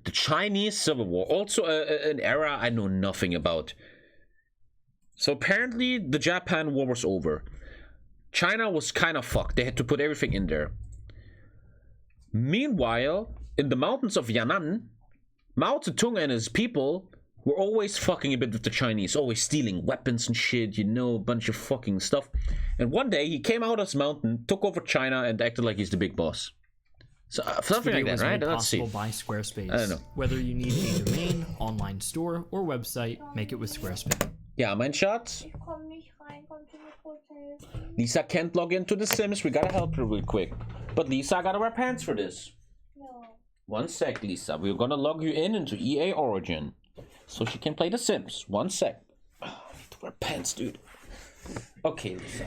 The Chinese Civil War, also an era I know nothing about. So apparently the Japan War was over. China was kind of fucked. They had to put everything in there. Meanwhile, in the mountains of Yan'an, Mao Zedong and his people were always fucking a bit with the Chinese, always stealing weapons and shit, a bunch of fucking stuff. And one day he came out of his mountain, took over China, and acted like he's the big boss. So something like that, right? Let's see. By Squarespace. I don't know. Whether you need a domain, online store, or website, make it with Squarespace. Ja, mein Schatz. Lisa can't log into The Sims. We gotta help her real quick. But Lisa, I gotta wear pants for this. No. One sec, Lisa. We're gonna log you into EA Origin so she can play The Sims. One sec. Oh, I need to wear pants, dude. Okay, Lisa.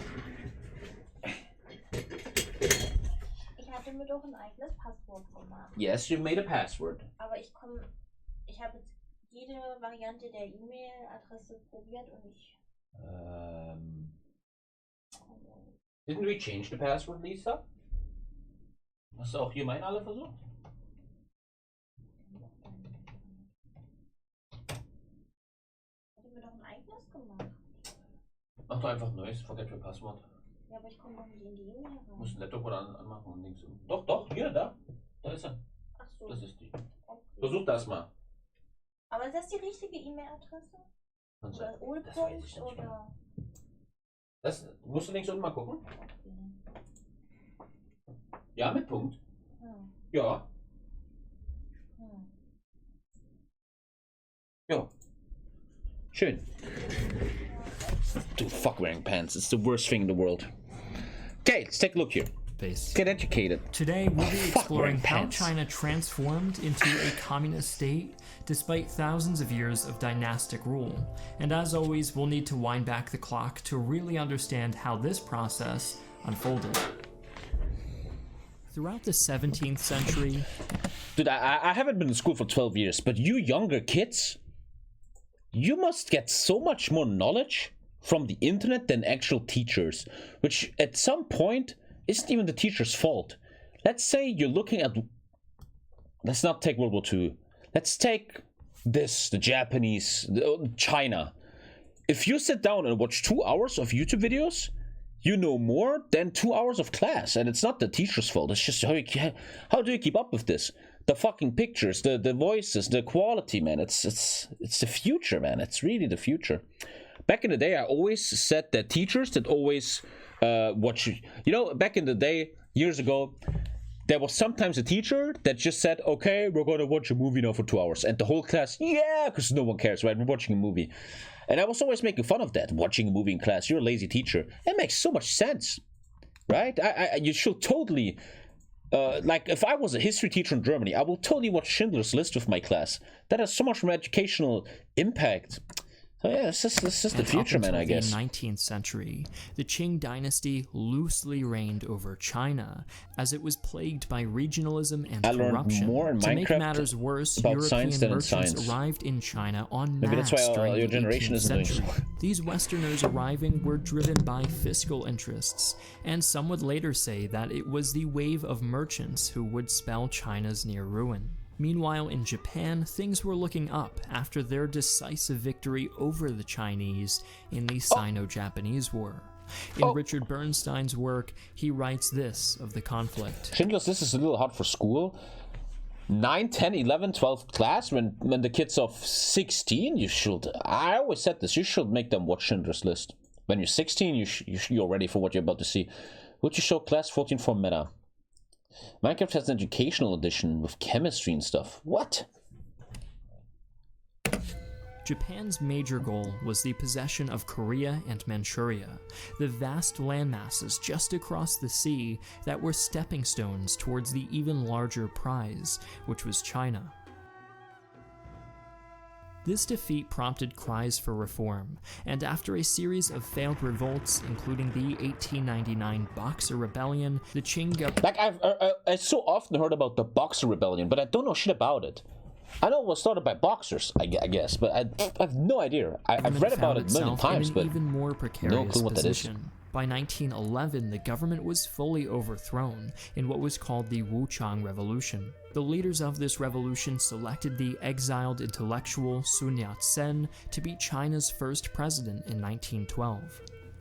Ich hatte mir doch ein eigenes Passwort gemacht. Yes, you made a password. Aber ich habe jetzt jede Variante der E-Mail-Adresse probiert und ich... Didn't we change the password, Lisa? Hast du auch hier meine alle versucht? Ich hatte mir doch ein eigenes gemacht. Mach doch einfach ein neues, forget your password. Ja, aber ich komme doch nicht in die E-Mail rein. Du musst den Laptop oder anmachen und links. Doch, hier, da. Da ist er. Ach so. Das ist die. Okay. Versuch das mal. Aber ist das die richtige E-Mail-Adresse? Oder Old-Punkt oder... Das musst du links unten mal gucken. Okay. Ja, mit Punkt. Ja. Ja. Schön. Dude, fuck wearing pants. It's the worst thing in the world. Okay, let's take a look here. Get educated. Today, we'll be exploring how pants. China transformed into a communist state despite thousands of years of dynastic rule. And as always, we'll need to wind back the clock to really understand how this process unfolded. Throughout the 17th century... Dude, I haven't been in school for 12 years, but you younger kids, you must get so much more knowledge from the internet than actual teachers, which at some point isn't even the teacher's fault. Let's say you're looking at... Let's not take World War II. Let's take this, the Japanese, China. If you sit down and watch 2 hours of YouTube videos, you know more than 2 hours of class. And it's not the teacher's fault. It's just how do you keep up with this? The fucking pictures, the voices, the quality, man. It's the future, man. It's really the future. Back in the day, I always said that teachers that always watch... back in the day, years ago, there was sometimes a teacher that just said, okay, we're going to watch a movie now for 2 hours. And the whole class, yeah, because no one cares, right? We're watching a movie. And I was always making fun of that, watching a movie in class. You're a lazy teacher. It makes so much sense, right? You should totally... like, if I was a history teacher in Germany, I will totally watch Schindler's List with my class. That has so much more educational impact. So yeah, this is the future, man, I guess. In the 19th century, the Qing dynasty loosely reigned over China, as it was plagued by regionalism and corruption. More in to make Minecraft matters worse, about European science than in merchants science. arrived in China en Maybe masse that's why during your the generation 18th isn't doing century. so. These Westerners arriving were driven by fiscal interests, and some would later say that it was the wave of merchants who would spell China's near ruin. Meanwhile, in Japan, things were looking up after their decisive victory over the Chinese in the Sino-Japanese War. In Richard Bernstein's work, he writes this of the conflict. Schindler's List is a little hard for school. 9, 10, 11, 12 class, when the kids of 16, you should... I always said this, you should make them watch Schindler's List. When you're 16, you're ready for what you're about to see. Would you show class 14 for meta? Minecraft has an educational edition with chemistry and stuff. What? Japan's major goal was the possession of Korea and Manchuria, the vast landmasses just across the sea that were stepping stones towards the even larger prize, which was China. This defeat prompted cries for reform, and after a series of failed revolts, including the 1899 Boxer Rebellion, the Qing government... Like, I so often heard about the Boxer Rebellion, but I don't know shit about it. I know it was started by boxers, I guess, but I have no idea. I've read about it a million times, but even more precarious no clue what that is. position. By 1911, the government was fully overthrown in what was called the Wuchang Revolution. The leaders of this revolution selected the exiled intellectual Sun Yat-sen to be China's first president in 1912.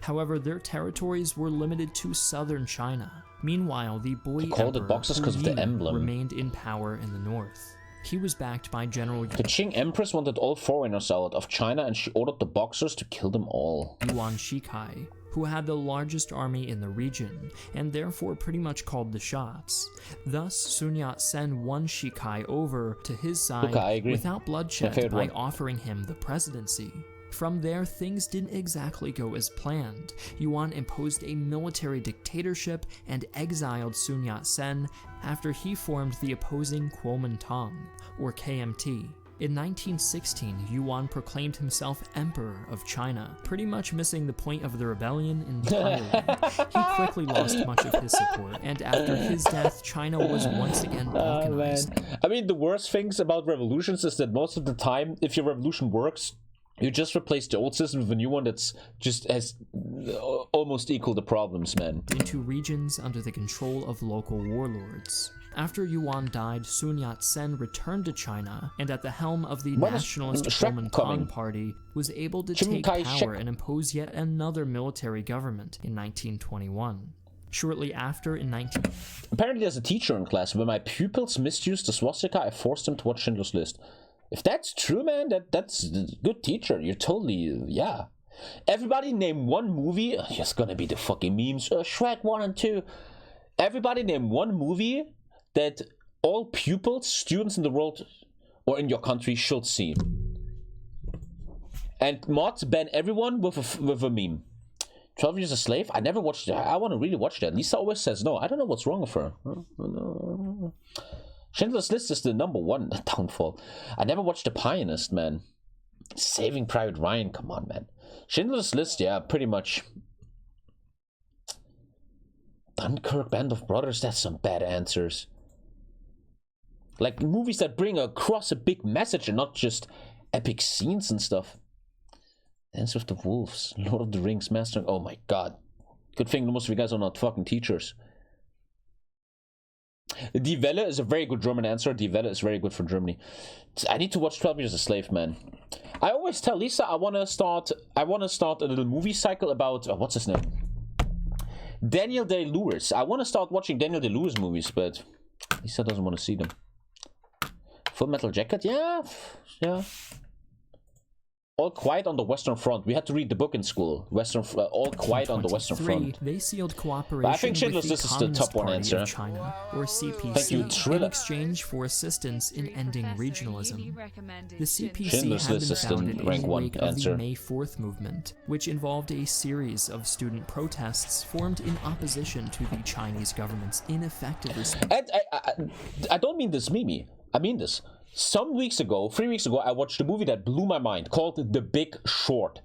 However, their territories were limited to southern China. Meanwhile, the boy emperor boxes because of the emblem. remained in power in the north. He was backed by General The Qing Empress wanted all foreigners out of China, and she ordered the Boxers to kill them all. Yuan Shikai, who had the largest army in the region, and therefore pretty much called the shots. Thus, Sun Yat-sen won Shikai over to his side without bloodshed by offering him the presidency. From there, things didn't exactly go as planned. Yuan imposed a military dictatorship and exiled Sun Yat-sen after he formed the opposing Kuomintang, or KMT. In 1916, Yuan proclaimed himself Emperor of China, pretty much missing the point of the rebellion entirely. He quickly lost much of his support, and after his death, China was once again balkanized. I mean, the worst things about revolutions is that most of the time, if your revolution works, you just replace the old system with a new one that's just has almost equal the problems, man. Into regions under the control of local warlords. After Yuan died, Sun Yat-sen returned to China, and at the helm of the nationalist Kuomintang party, was able to take power and impose yet another military government in 1921. Shortly after, in Apparently there's a teacher in class. When my pupils misused the swastika, I forced them to watch Schindler's List. If that's true, man, that's a good teacher. You're totally, yeah. Everybody name one movie. It's gonna be the fucking memes. Shrek 1 and 2. Everybody name one movie that all pupils, students in the world or in your country should see. And mods ban everyone with a meme. 12 Years a Slave? I never watched it. I want to really watch that. Lisa always says no. I don't know what's wrong with her. Schindler's List is the #1 downfall. I never watched The Pianist, man. Saving Private Ryan, come on, man. Schindler's List, yeah, pretty much. Dunkirk, Band of Brothers, that's some bad answers. Like movies that bring across a big message and not just epic scenes and stuff. Dance with the Wolves, Lord of the Rings, Mastering. Oh my god. Good thing most of you guys are not fucking teachers. Die Welle is a very good German answer. Die Welle is very good for Germany. I need to watch 12 Years a Slave, man. I always tell Lisa I want to start a little movie cycle about what's his name? Daniel Day-Lewis. I want to start watching Daniel Day-Lewis movies, but Lisa doesn't want to see them. Full Metal Jacket? Yeah. All Quiet on the Western Front. We had to read the book in school. All Quiet on the Western Front. They sealed cooperation but I think Schindler's with the List is the top one answer. of China, or CPC, Thank you, in exchange for assistance in ending regionalism. The CPC Schindler's had List been is the founded in rank the one wake of answer. the May 4th movement, which involved a series of student protests formed in opposition to the Chinese government's ineffective response. And I don't mean this, Mimi. I mean this. 3 weeks ago, I watched a movie that blew my mind called The Big Short.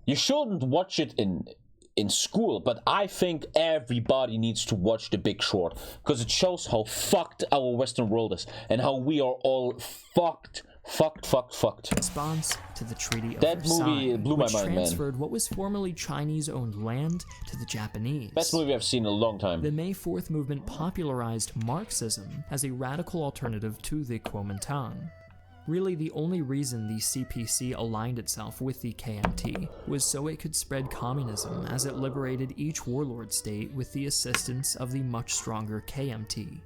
You shouldn't watch it in school, but I think everybody needs to watch The Big Short because it shows how fucked our Western world is and how we are all fucked. Response to the Treaty of That Versailles, movie blew my which mind, man. transferred what was formerly Chinese-owned land to the Japanese. Best movie I've seen in a long time. The May 4th movement popularized Marxism as a radical alternative to the Kuomintang. Really, the only reason the CPC aligned itself with the KMT was so it could spread communism as it liberated each warlord state with the assistance of the much stronger KMT.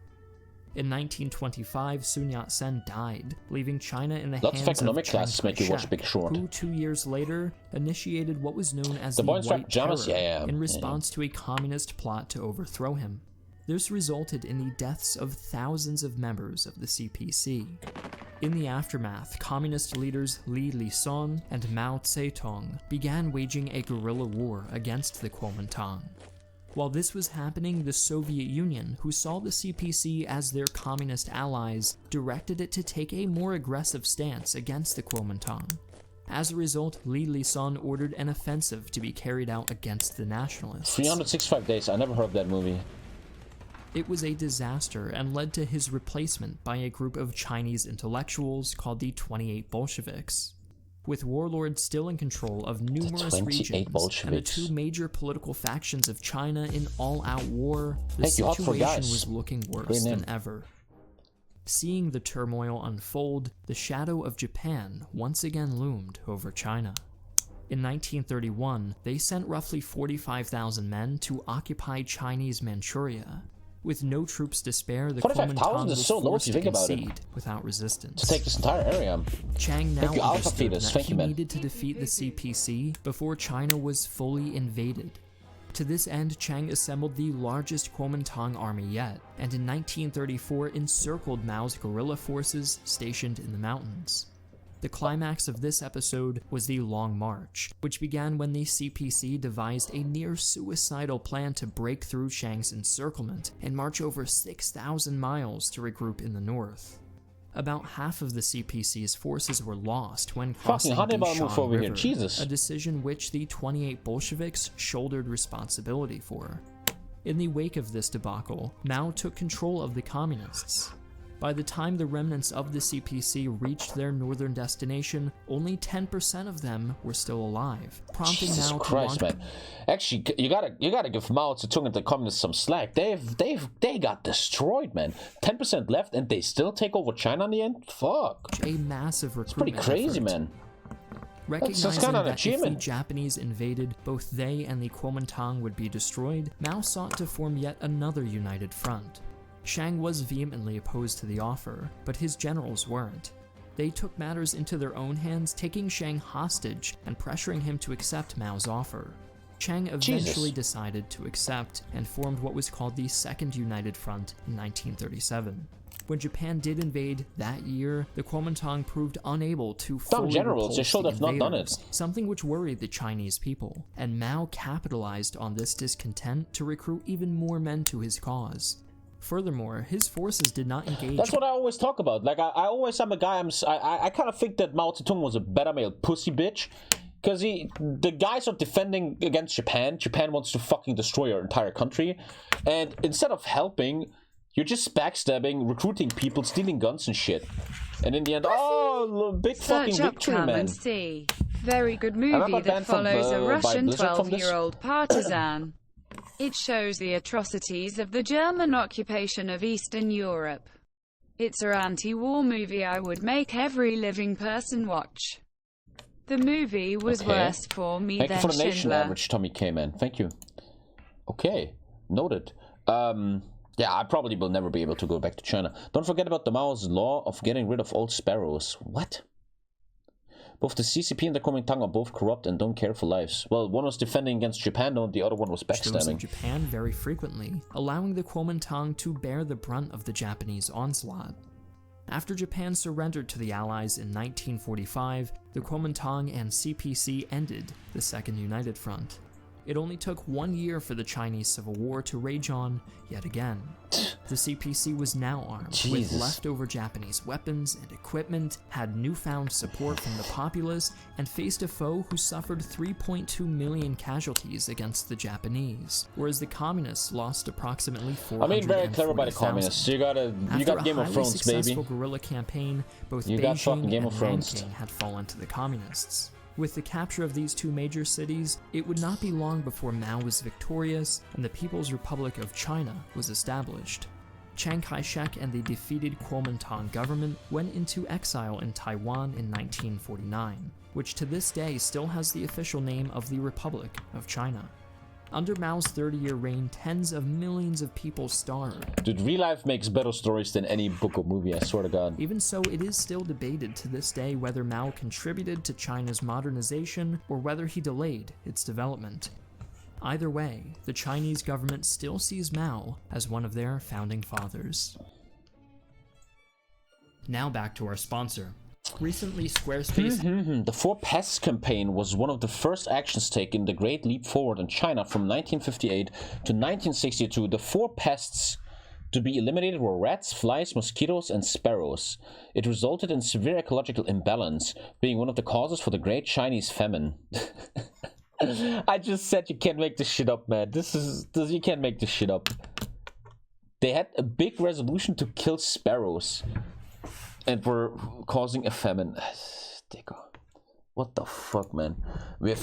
In 1925, Sun Yat-sen died, leaving China in the Lots hands of economic of classes make you watch Big Short. who 2 years later initiated what was known as The the boy in striped White pajamas? Terror Yeah. in response to a communist plot to overthrow him. This resulted in the deaths of thousands of members of the CPC. In the aftermath, communist leaders Li Lixun and Mao Zedong began waging a guerrilla war against the Kuomintang. While this was happening, the Soviet Union, who saw the CPC as their communist allies, directed it to take a more aggressive stance against the Kuomintang. As a result, Li Lixun ordered an offensive to be carried out against the nationalists. 365 Days, I never heard of that movie. It was a disaster and led to his replacement by a group of Chinese intellectuals called the 28 Bolsheviks. With warlords still in control of numerous 28 regions and the Bolsheviks. two major political factions of China in all-out war, the Thank you, Hot for situation Guys. was looking worse Great name. than ever. Seeing the turmoil unfold, the shadow of Japan once again loomed over China. In 1931, they sent roughly 45,000 men to occupy Chinese Manchuria. With no troops to spare, the 45,000 Kuomintang is was so low if forced you to think about it. concede without resistance. To take this entire area. Chiang now Thank you, Alpha understood Fetus. that Thank he you, man. needed to defeat the CPC before China was fully invaded. To this end, Chiang assembled the largest Kuomintang army yet, and in 1934 encircled Mao's guerrilla forces stationed in the mountains. The climax of this episode was the Long March, which began when the CPC devised a near-suicidal plan to break through Chiang's encirclement and march over 6,000 miles to regroup in the north. About half of the CPC's forces were lost when crossing the Hannibal move Shan over here, River, Jesus. a decision which the 28 Bolsheviks shouldered responsibility for. In the wake of this debacle, Mao took control of the communists. By the time the remnants of the CPC reached their northern destination, only 10% of them were still alive, prompting Jesus Mao Christ, to launch. man. Actually, you gotta give Mao Zedong and the communists some slack. They got destroyed, man. 10% left, and they still take over China in the end. Fuck. A massive It's pretty recruitment crazy, effort. man. Recognizing kinda an that if the achievement. Japanese invaded, both they and the Kuomintang would be destroyed, Mao sought to form yet another united front. Chiang was vehemently opposed to the offer, but his generals weren't. They took matters into their own hands, taking Chiang hostage and pressuring him to accept Mao's offer. Chiang eventually decided to accept and formed what was called the Second United Front in 1937. When Japan did invade that year, the Kuomintang proved unable to fully generals, they repulse should the have not done it. invaders, something which worried the Chinese people, and Mao capitalized on this discontent to recruit even more men to his cause. Furthermore, his forces did not engage. That's what I always talk about. Like, I'm a guy, I kind of think that Mao Zedong was a beta male pussy bitch. Because the guys are defending against Japan. Japan wants to fucking destroy our entire country. And instead of helping, you're just backstabbing, recruiting people, stealing guns and shit. And in the end, big fucking Search up victory, Come man. and See. Very good movie Remember that Ben from, follows a by Russian Blizzard from this? 12-year-old partisan. It shows the atrocities of the German occupation of Eastern Europe. It's an anti-war movie I would make every living person watch. The movie was Okay. worse for me Thank you than for the nation Schindler. average, TommyKay, man. Thank you. Okay, noted. Yeah, I probably will never be able to go back to China. Don't forget about the Mao's law of getting rid of old sparrows. What? Both the CCP and the Kuomintang are both corrupt and don't care for lives. Well, one was defending against Japan, though the other one was Chose backstabbing. Japan very frequently, allowing the Kuomintang to bear the brunt of the Japanese onslaught. After Japan surrendered to the Allies in 1945, the Kuomintang and CPC ended the Second United Front. It only took 1 year for the Chinese Civil War to rage on yet again. The CPC was now armed with Jesus. leftover Japanese weapons and equipment, had newfound support from the populace, and faced a foe who suffered 3.2 million casualties against the Japanese, whereas the communists lost approximately 440,000. I mean, very clever by the communists. You got Game of Thrones, After a highly successful baby. guerrilla campaign, both You got fucking Beijing Game and of Thrones. Nanking had fallen to the communists. With the capture of these two major cities, it would not be long before Mao was victorious and the People's Republic of China was established. Chiang Kai-shek and the defeated Kuomintang government went into exile in Taiwan in 1949, which to this day still has the official name of the Republic of China. Under Mao's 30-year reign, tens of millions of people starved. Dude, real life makes better stories than any book or movie, I swear to God. Even so, it is still debated to this day whether Mao contributed to China's modernization or whether he delayed its development. Either way, the Chinese government still sees Mao as one of their founding fathers. Now back to our sponsor. Recently, Squarespace... The Four Pests campaign was one of the first actions taken in the Great Leap Forward in China from 1958 to 1962. The four pests to be eliminated were rats, flies, mosquitoes, and sparrows. It resulted in severe ecological imbalance, being one of the causes for the Great Chinese Famine. I just said you can't make this shit up, man. You can't make this shit up. They had a big resolution to kill sparrows and were causing a famine. What the fuck, man? We have